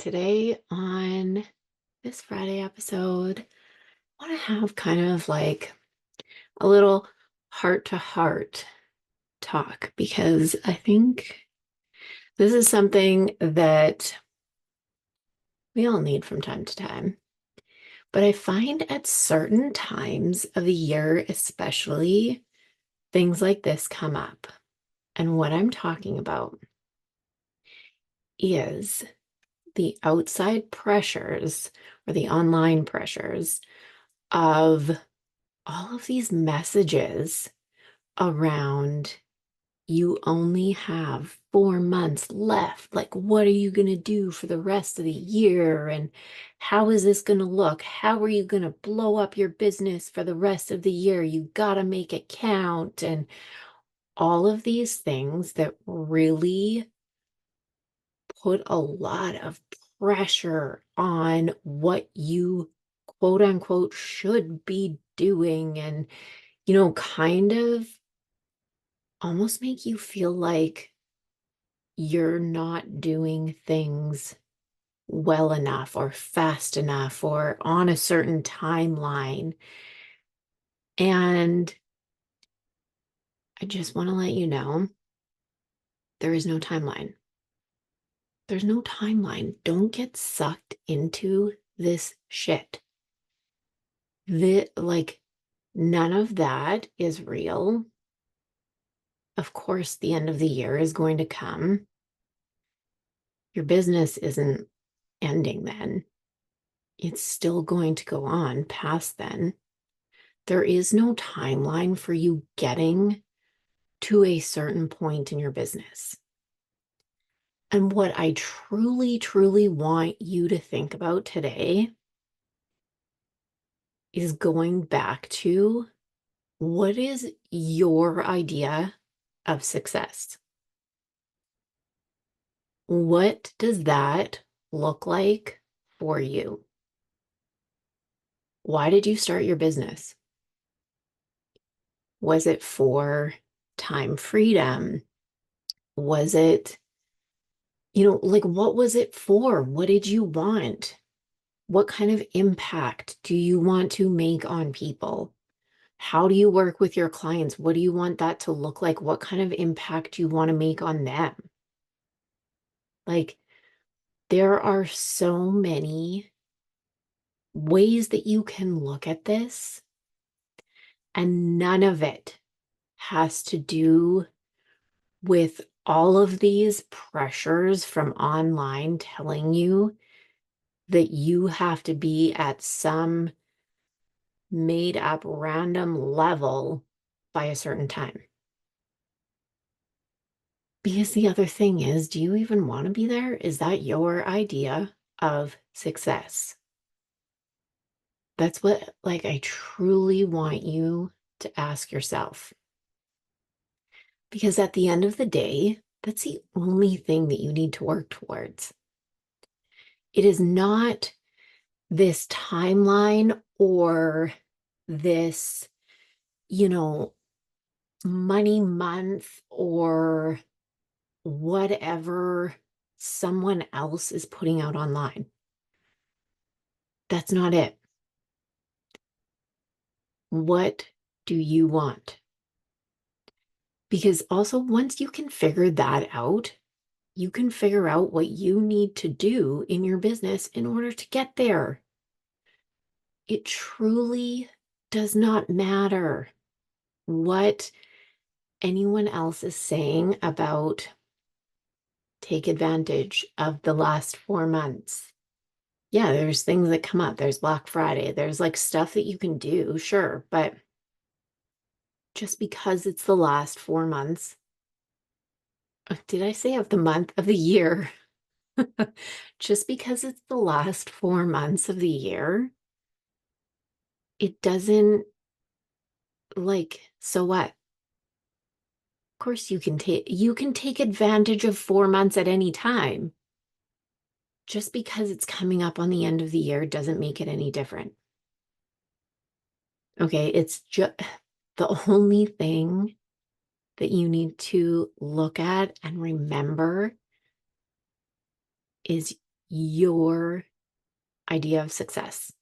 Today on this Friday episode, I want to have kind of like a little heart to heart talk because I think this is something that we all need from time to time. But I find at certain times of the year, especially, things like this come up. And what I'm talking about is the outside pressures or the online pressures of all of these messages around you only have 4 months left. Like, what are you going to do for the rest of the year? And how is this going to look? How are you going to blow up your business for the rest of the year? You got to make it count. And all of these things that really put a lot of pressure on what you quote unquote should be doing and kind of almost make you feel like you're not doing things well enough or fast enough or on a certain timeline. And I just want to let you know there is no timeline. There's no timeline. Don't get sucked into this shit. None of that is real. Of course, the end of the year is going to come. Your business isn't ending then. It's still going to go on past then. There is no timeline for you getting to a certain point in your business. And what I truly, truly want you to think about today is going back to what is your idea of success? What does that look like for you? Why did you start your business? Was it for time freedom? Was it, what was it for? What did you want? What kind of impact do you want to make on people? How do you work with your clients? What do you want that to look like? What kind of impact do you want to make on them? Like, there are so many ways that you can look at this, and none of it has to do with all of these pressures from online telling you that you have to be at some made up random level by a certain time. Because the other thing is, do you even want to be there? Is that your idea of success? That's what, I truly want you to ask yourself. Because at the end of the day, that's the only thing that you need to work towards. It is not this timeline or this, money month or whatever someone else is putting out online. That's not it. What do you want? Because also, once you can figure that out, you can figure out what you need to do in your business in order to get there. It truly does not matter what anyone else is saying about take advantage of the last 4 months. Yeah, there's things that come up. There's Black Friday. There's stuff that you can do, sure. But just because it's the last 4 months, did I say of the month of the year? Just because it's the last 4 months of the year, it doesn't so what? Of course you can take advantage of 4 months at any time. Just because it's coming up on the end of the year doesn't make it any different. Okay, it's just the only thing that you need to look at and remember is your idea of success?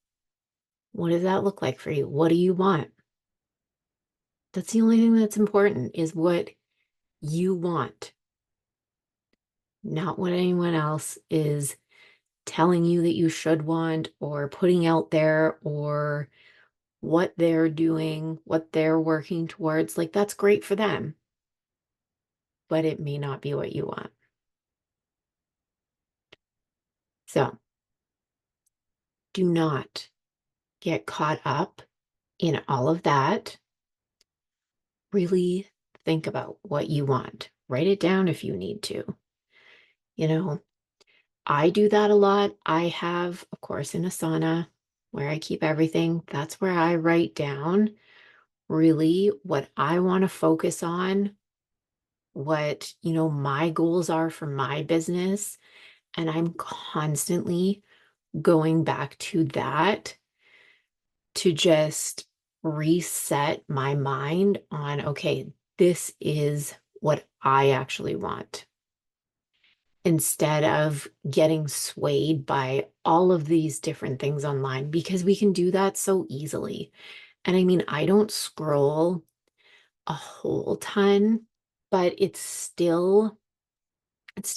What does that look like for you? What do you want? That's the only thing that's important is what you want, not what anyone else is telling you that you should want or putting out there or what they're doing, what they're working towards. Like, that's great for them, but it may not be what you want. So do not get caught up in all of that. Really think about what you want. Write it down if you need to. You know, I do that a lot. I have, of course, in Asana where I keep everything. That's where I write down really what I want to focus on, what, my goals are for my business. And I'm constantly going back to that to just reset my mind on, okay, this is what I actually want, instead of getting swayed by all of these different things online, because we can do that so easily. And I mean, I don't scroll a whole ton, but it's still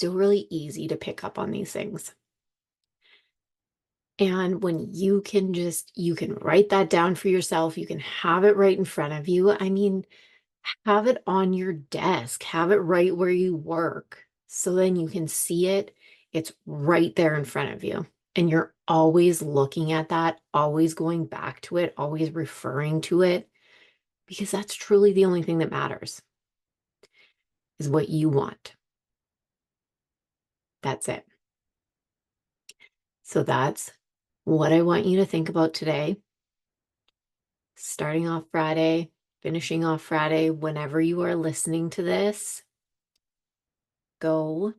really easy to pick up on these things. And when you can write that down for yourself, you can have it right in front of you. I mean, have it on your desk, have it right where you work. So then you can see it. It's right there in front of you. And you're always looking at that, always going back to it, always referring to it, because that's truly the only thing that matters is what you want. That's it. So that's what I want you to think about today. Starting off Friday, finishing off Friday, whenever you are listening to this, go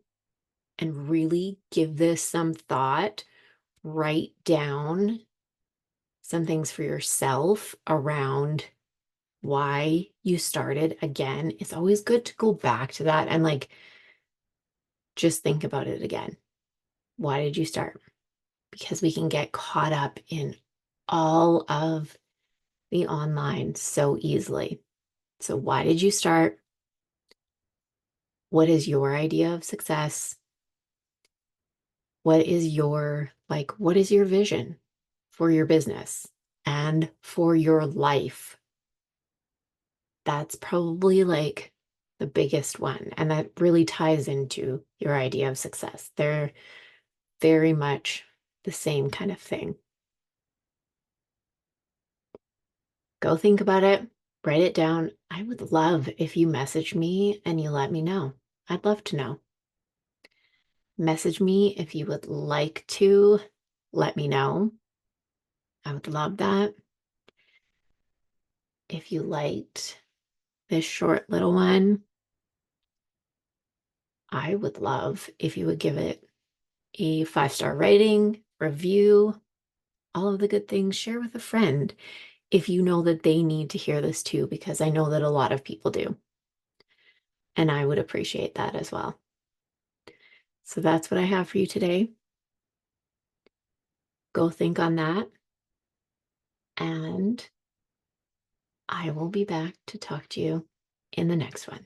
and really give this some thought. Write down some things for yourself around why you started. Again, it's always good to go back to that and just think about it again. Why did you start? Because we can get caught up in all of the online so easily. So why did you start? What is your idea of success? What is your vision for your business and for your life? That's probably the biggest one. And that really ties into your idea of success. They're very much the same kind of thing. Go think about it, write it down. I would love if you message me and you let me know. I'd love to know. Message me if you would like to let me know. I would love that. If you liked this short little one, I would love if you would give it a 5-star rating, review, all of the good things. Share with a friend if you know that they need to hear this too, because I know that a lot of people do. And I would appreciate that as well. So that's what I have for you today. Go think on that. And I will be back to talk to you in the next one.